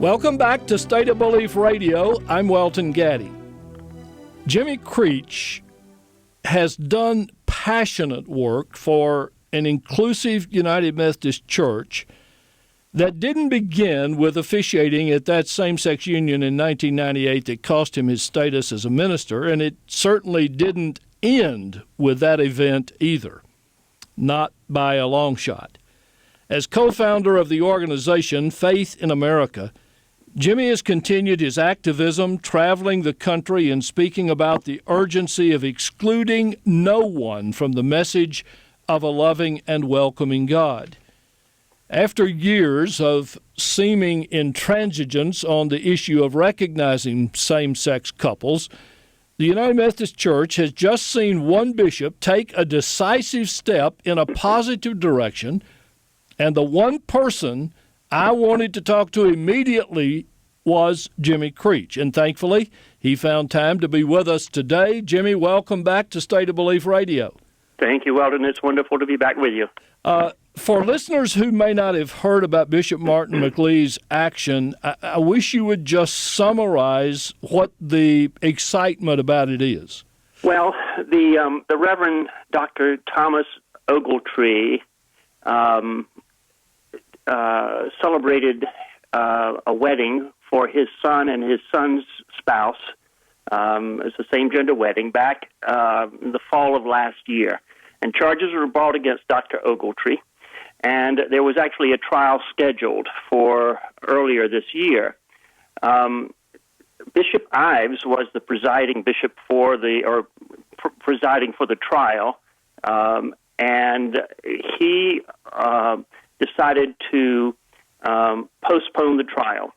Welcome back to State of Belief Radio. I'm Welton Gaddy. Jimmy Creech has done passionate work for an inclusive United Methodist Church that didn't begin with officiating at that same-sex union in 1998 that cost him his status as a minister, and it certainly didn't end with that event either, not by a long shot. As co-founder of the organization Faith in America, Jimmy has continued his activism, traveling the country and speaking about the urgency of excluding no one from the message of a loving and welcoming God. After years of seeming intransigence on the issue of recognizing same-sex couples, the United Methodist Church has just seen one bishop take a decisive step in a positive direction, and the one person I wanted to talk to immediately was Jimmy Creech, and thankfully, he found time to be with us today. Jimmy, welcome back to State of Belief Radio. Thank you, Weldon. It's wonderful to be back with you. For listeners who may not have heard about Bishop Martin McLee's action, I wish you would just summarize what the excitement about it is. Well, the Reverend Dr. Thomas Ogletree celebrated a wedding for his son and his son's spouse. It's a same-gender wedding back in the fall of last year. And charges were brought against Dr. Ogletree. And there was actually a trial scheduled for earlier this year. Bishop Ives was the presiding bishop presiding for the trial, and he decided to postpone the trial,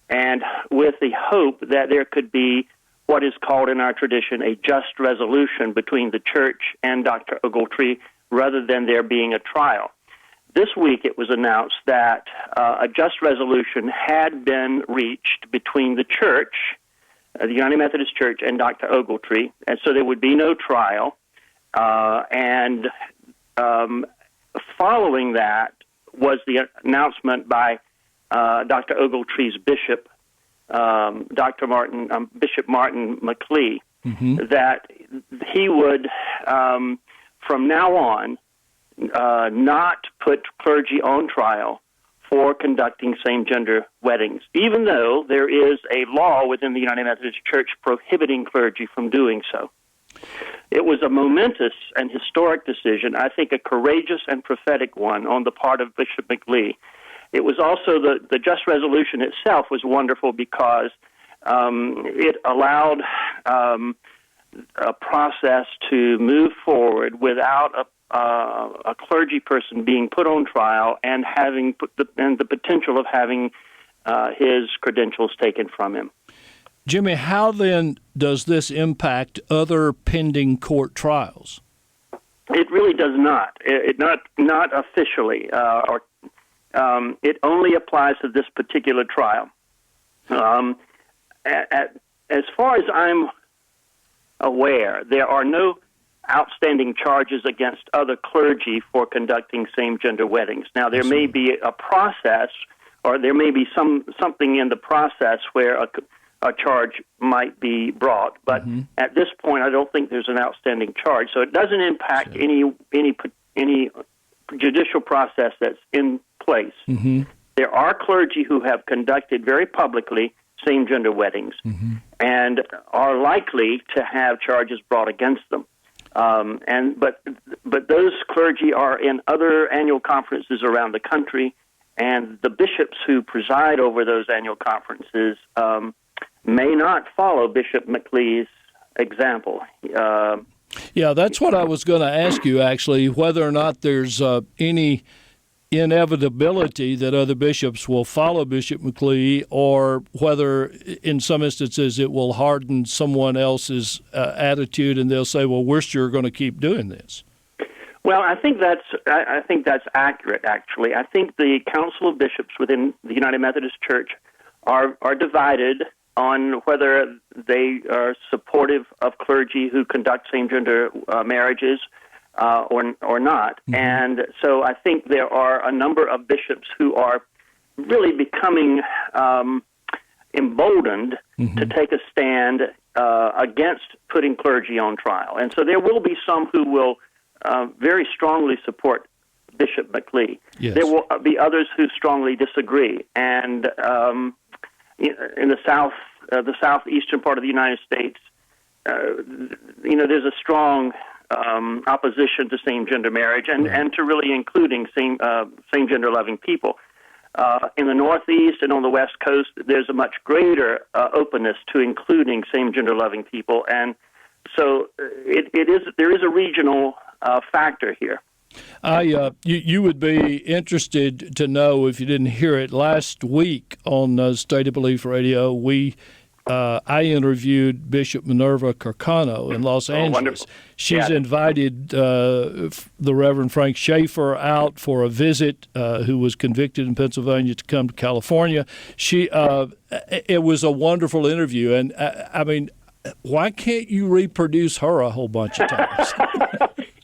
and with the hope that there could be what is called in our tradition a just resolution between the church and Dr. Ogletree, rather than there being a trial. This week it was announced that a just resolution had been reached between the church, the United Methodist Church, and Dr. Ogletree, and so there would be no trial. And following that was the announcement by Dr. Ogletree's bishop, Bishop Martin McLee, that he would, from now on, not put clergy on trial for conducting same-gender weddings, even though there is a law within the United Methodist Church prohibiting clergy from doing so. It was a momentous and historic decision, I think a courageous and prophetic one on the part of Bishop McLee. It was also the just resolution itself was wonderful because it allowed a process to move forward without a clergy person being put on trial and having the potential of having his credentials taken from him. Jimmy, how then does this impact other pending court trials? It really does not. Not officially, it only applies to this particular trial. As far as I'm aware, there are no outstanding charges against other clergy for conducting same-gender weddings. Now, there may be a process, or there may be something in the process where a charge might be brought, but at this point, I don't think there's an outstanding charge. So it doesn't impact any judicial process that's in place. There are clergy who have conducted very publicly same-gender weddings and are likely to have charges brought against them. But those clergy are in other annual conferences around the country, and the bishops who preside over those annual conferences may not follow Bishop McLee's example. Yeah, that's what I was going to ask you, actually, whether or not there's any inevitability that other bishops will follow Bishop McLee, or whether in some instances it will harden someone else's attitude and they'll say, well, we're sure going to keep doing this. Well, I think that's accurate, actually. I think the Council of Bishops within the United Methodist Church are divided on whether they are supportive of clergy who conduct same-gender marriages or not. And so I think there are a number of bishops who are really becoming emboldened to take a stand against putting clergy on trial. And so there will be some who will very strongly support Bishop McLee. Yes. There will be others who strongly disagree. And in the southeastern part of the United States, there's a strong opposition to same-gender marriage and to really including same-gender loving people. In the Northeast and on the West Coast, there's a much greater openness to including same-gender loving people, and so there is a regional factor here. You would be interested to know, if you didn't hear it last week on State of Belief Radio, I interviewed Bishop Minerva Carcano in Los Angeles. Wonderful. She's invited the Reverend Frank Schaefer out for a visit, who was convicted in Pennsylvania, to come to California. It was a wonderful interview, and I mean, why can't you reproduce her a whole bunch of times?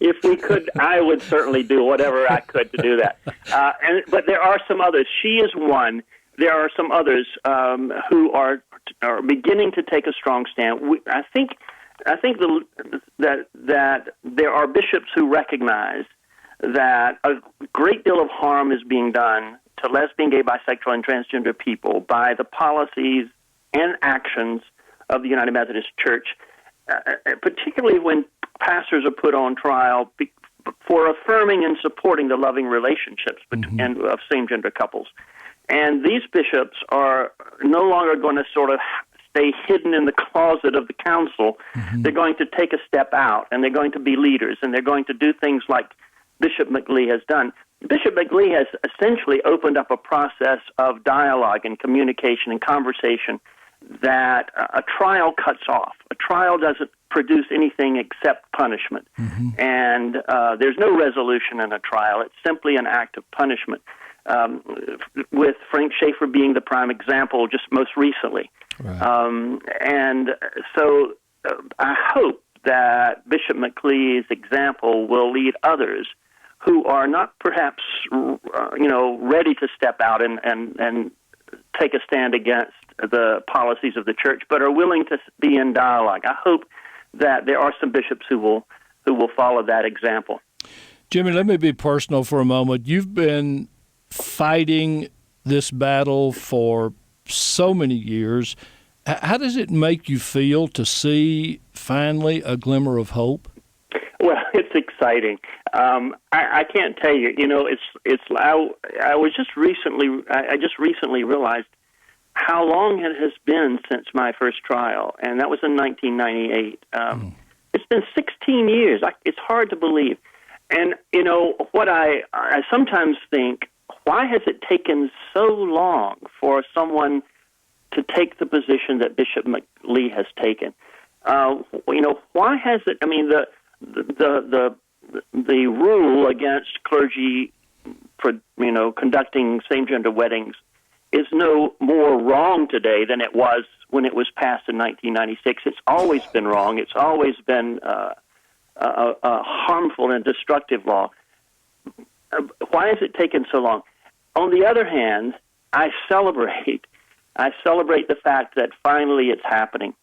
If we could, I would certainly do whatever I could to do that. But there are some others. She is one. There are some others who are beginning to take a strong stand. I think that there are bishops who recognize that a great deal of harm is being done to lesbian, gay, bisexual, and transgender people by the policies and actions of the United Methodist Church, particularly when pastors are put on trial for affirming and supporting the loving relationships of same-gender couples. And these bishops are no longer going to sort of stay hidden in the closet of the council. They're going to take a step out, and they're going to be leaders, and they're going to do things like Bishop McLee has done. Bishop McLee has essentially opened up a process of dialogue and communication and conversation that a trial cuts off. A trial doesn't produce anything except punishment. And there's no resolution in a trial. It's simply an act of punishment. With Frank Schaefer being the prime example just most recently. Right. And so I hope that Bishop McLee's example will lead others who are not perhaps, ready to step out and take a stand against the policies of the church, but are willing to be in dialogue. I hope that there are some bishops who will follow that example. Jimmy, let me be personal for a moment. You've been fighting this battle for so many years. How does it make you feel to see finally a glimmer of hope? Well, it's exciting. I can't tell you. I just recently realized how long it has been since my first trial, and that was in 1998. It's been 16 years. It's hard to believe. And what I sometimes think, why has it taken so long for someone to take the position that Bishop McLee has taken? Why has it? I mean, the rule against clergy for conducting same-gender weddings is no more wrong today than it was when it was passed in 1996. It's always been wrong. It's always been a harmful and destructive law. Why has it taken so long? On the other hand, I celebrate the fact that finally it's happening.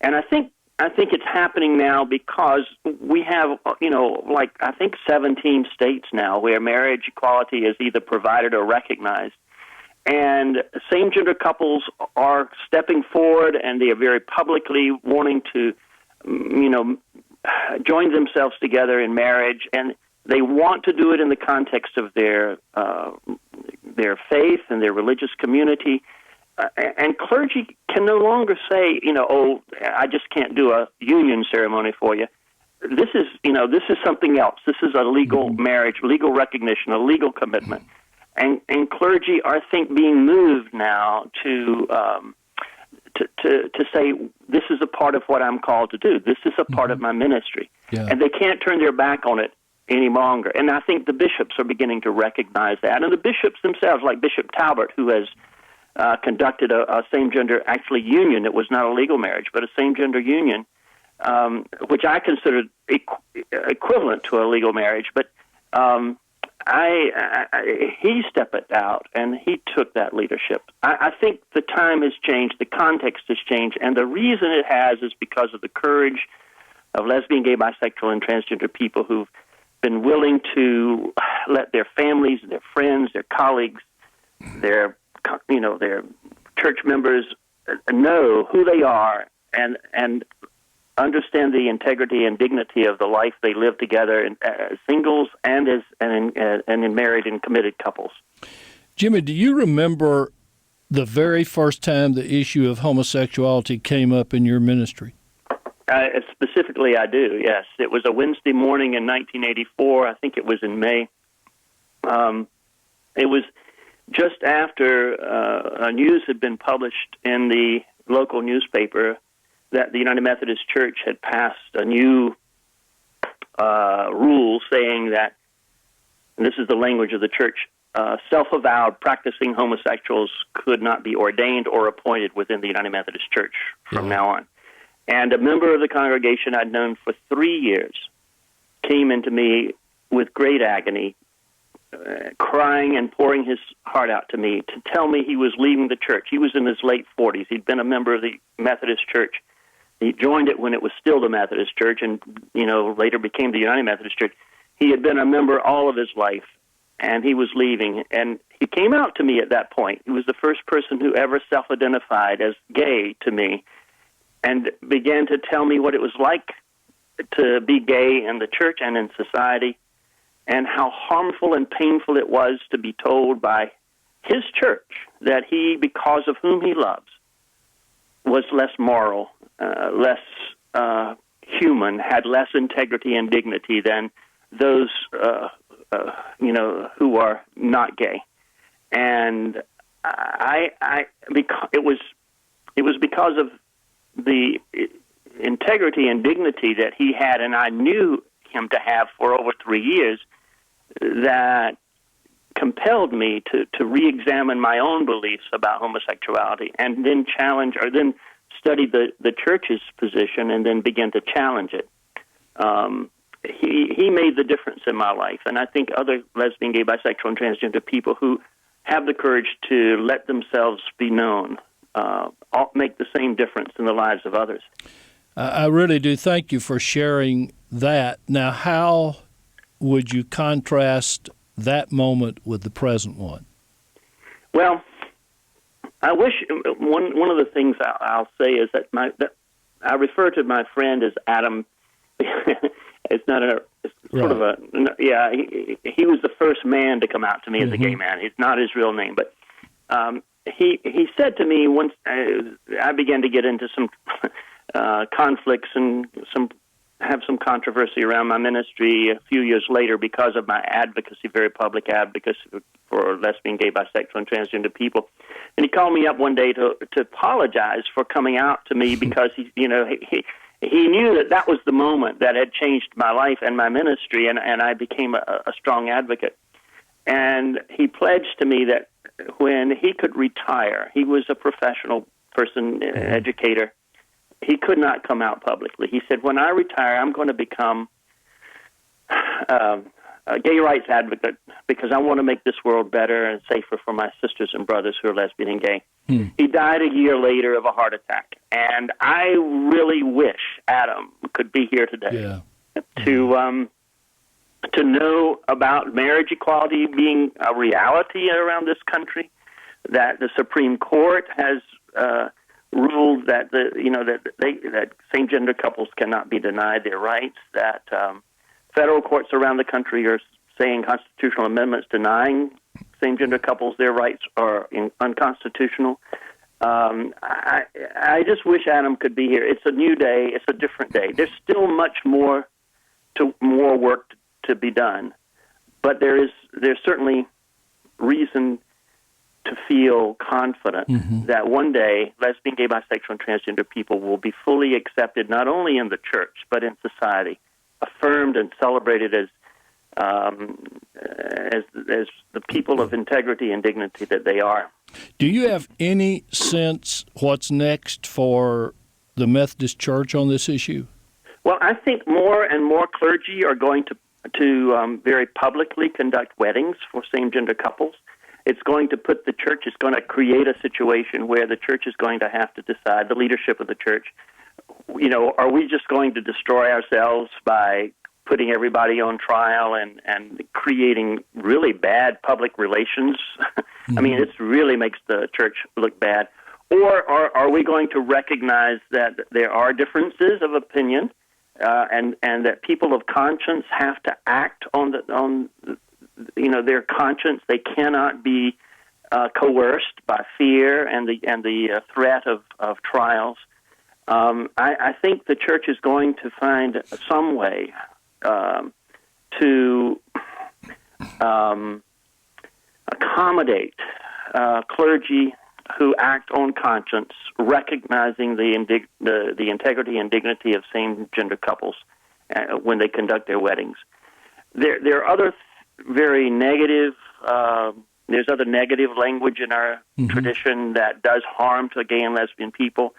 And I think it's happening now because we have, I think 17 states now where marriage equality is either provided or recognized. And same-gender couples are stepping forward, and they are very publicly wanting to, join themselves together in marriage, and they want to do it in the context of their faith and their religious community. And clergy can no longer say, I just can't do a union ceremony for you. This is something else. This is a legal marriage, legal recognition, a legal commitment. And clergy are, I think, being moved now to say, this is a part of what I'm called to do. This is a part of my ministry. Yeah. And they can't turn their back on it any longer. And I think the bishops are beginning to recognize that. And the bishops themselves, like Bishop Talbert, who has conducted a same-gender, actually, union. It was not a legal marriage, but a same-gender union, which I considered equivalent to a legal marriage. But he stepped out and he took that leadership. I think the time has changed, the context has changed, and the reason it has is because of the courage of lesbian, gay, bisexual, and transgender people who've been willing to let their families, their friends, their colleagues, their church members know who they are and understand the integrity and dignity of the life they live together as singles and in married and committed couples. Jimmy, do you remember the very first time the issue of homosexuality came up in your ministry? Specifically, I do, yes. It was a Wednesday morning in 1984. I think it was in May. It was just after news had been published in the local newspaper that the United Methodist Church had passed a new rule saying that, and this is the language of the church, self-avowed practicing homosexuals could not be ordained or appointed within the United Methodist Church from now on. And a member of the congregation I'd known for 3 years came into me with great agony, crying and pouring his heart out to me to tell me he was leaving the church. He was in his late 40s. He'd been a member of the Methodist Church. He joined it when it was still the Methodist Church and, later became the United Methodist Church. He had been a member all of his life, and he was leaving. And he came out to me at that point. He was the first person who ever self-identified as gay to me and began to tell me what it was like to be gay in the church and in society, and how harmful and painful it was to be told by his church that he, because of whom he loves, was less moral, less human, had less integrity and dignity than those, who are not gay. And it was because of the integrity and dignity that he had, and I knew him to have for over 3 years, that compelled me to re-examine my own beliefs about homosexuality and then study the church's position and then begin to challenge it. He made the difference in my life, and I think other lesbian, gay, bisexual, and transgender people who have the courage to let themselves be known make the same difference in the lives of others. I really do thank you for sharing that. Now, how would you contrast that moment with the present one? Well, I wish one of the things I'll say is that I refer to my friend as Adam. It's not sort of a He was the first man to come out to me as a gay man. It's not his real name, but he said to me once I began to get into some conflicts and have some controversy around my ministry a few years later because of my advocacy, very public advocacy for lesbian, gay, bisexual, and transgender people. And he called me up one day to apologize for coming out to me because he knew that was the moment that had changed my life and my ministry, and I became a strong advocate. And he pledged to me that when he could retire, he was a professional person, educator, he could not come out publicly. He said, when I retire, I'm going to become a gay rights advocate because I want to make this world better and safer for my sisters and brothers who are lesbian and gay. He died a year later of a heart attack. And I really wish Adam could be here today to know about marriage equality being a reality around this country, that the Supreme Court has ruled that that same-gender couples cannot be denied their rights, that federal courts around the country are saying constitutional amendments denying same-gender couples their rights are unconstitutional. I just wish Adam could be here. It's a new day. It's a different day. There's still much more work to be done, but there's certainly reason to feel confident that one day lesbian, gay, bisexual, and transgender people will be fully accepted not only in the church but in society, affirmed and celebrated as the people of integrity and dignity that they are. Do you have any sense what's next for the Methodist Church on this issue? Well, I think more and more clergy are going to very publicly conduct weddings for same-gender couples. It's going to put the church, it's going to create a situation where the church is going to have to decide, the leadership of the church, are we just going to destroy ourselves by putting everybody on trial and creating really bad public relations? Mm-hmm. I mean, it really makes the church look bad. Or are we going to recognize that there are differences of opinion and that people of conscience have to act on their conscience? They cannot be coerced by fear and the threat of trials. I think the church is going to find some way to accommodate clergy who act on conscience, recognizing the integrity and dignity of same-gender couples when they conduct their weddings. There are other very negative. There's other negative language in our tradition that does harm to gay and lesbian people.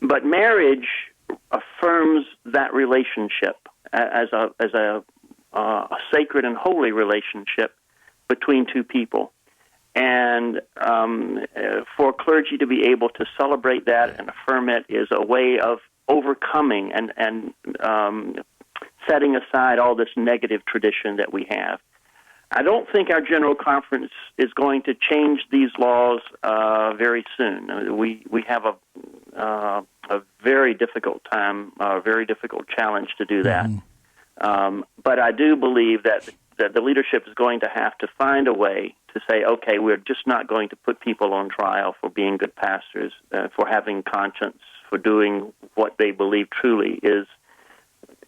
But marriage affirms that relationship as a sacred and holy relationship between two people. And for clergy to be able to celebrate that and affirm it is a way of overcoming and setting aside all this negative tradition that we have. I don't think our General Conference is going to change these laws very soon. We have a very difficult time, a very difficult challenge to do that. But I do believe that the leadership is going to have to find a way to say, okay, we're just not going to put people on trial for being good pastors, for having conscience, for doing what they believe truly is,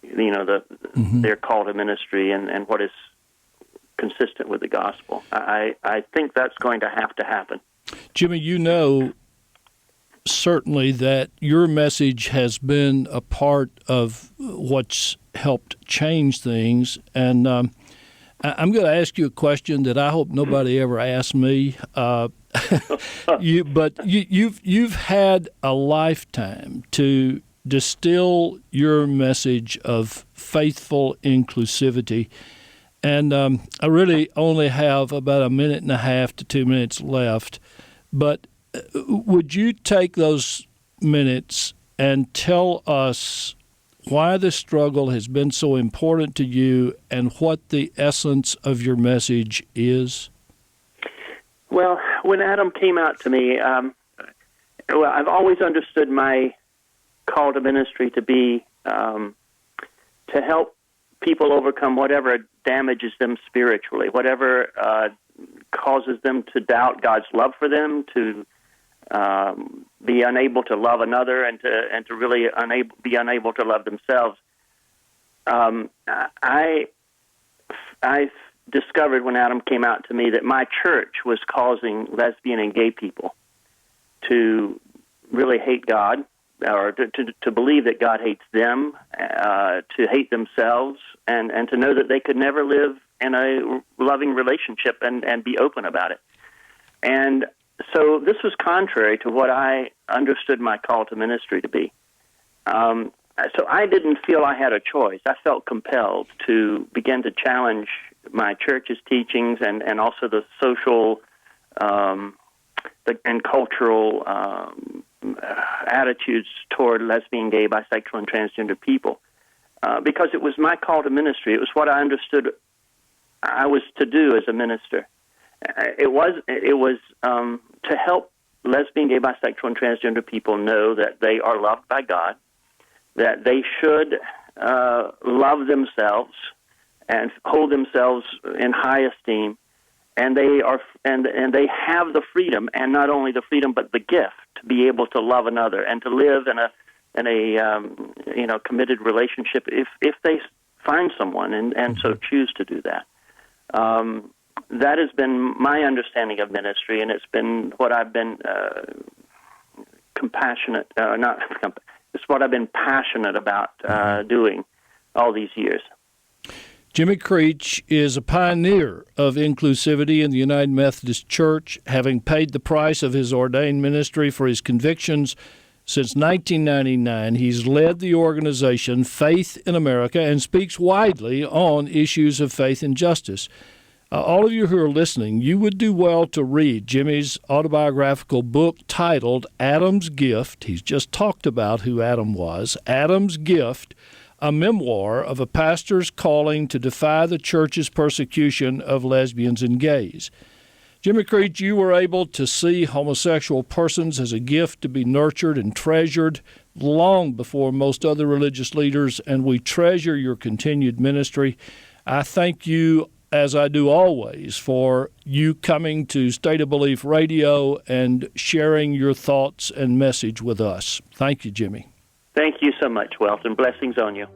their call to ministry and what is consistent with the gospel. I think that's going to happen. Jimmy, certainly that your message has been a part of what's helped change things, and I'm going to ask you a question that I hope nobody ever asks me. You've had a lifetime to distill your message of faithful inclusivity, and I really only have about a minute and a half to 2 minutes left. But would you take those minutes and tell us why the struggle has been so important to you and what the essence of your message is? Well, when Adam came out to me, I've always understood my call to ministry to be to help people overcome whatever damages them spiritually, whatever causes them to doubt God's love for them, to be unable to love another, and to really be unable to love themselves. I discovered when Adam came out to me that my church was causing lesbian and gay people to really hate God, or to believe that God hates them, to hate themselves, and to know that they could never live in a loving relationship and be open about it. And so this was contrary to what I understood my call to ministry to be. So I didn't feel I had a choice. I felt compelled to begin to challenge my church's teachings and also the social and cultural attitudes toward lesbian, gay, bisexual, and transgender people. Because it was my call to ministry. It was what I understood I was to do as a minister. It was to help lesbian, gay, bisexual, and transgender people know that they are loved by God, that they should love themselves and hold themselves in high esteem, and they they have the freedom, and not only the freedom but the gift to be able to love another and to live in a committed relationship if they find someone and so choose to do that. That has been my understanding of ministry, and it's been what I've been it's what I've been passionate about doing all these years. Jimmy Creech is a pioneer of inclusivity in the United Methodist Church, having paid the price of his ordained ministry for his convictions Since 1999, he's led the organization Faith in America and speaks widely on issues of faith and justice. All of you who are listening, you would do well to read Jimmy's autobiographical book titled Adam's Gift. He's just talked about who Adam was. Adam's Gift, a memoir of a pastor's calling to defy the church's persecution of lesbians and gays. Jimmy Creech, you were able to see homosexual persons as a gift to be nurtured and treasured long before most other religious leaders, and we treasure your continued ministry. I thank you, as I do always, for you coming to State of Belief Radio and sharing your thoughts and message with us. Thank you, Jimmy. Thank you so much, Welton. Blessings on you.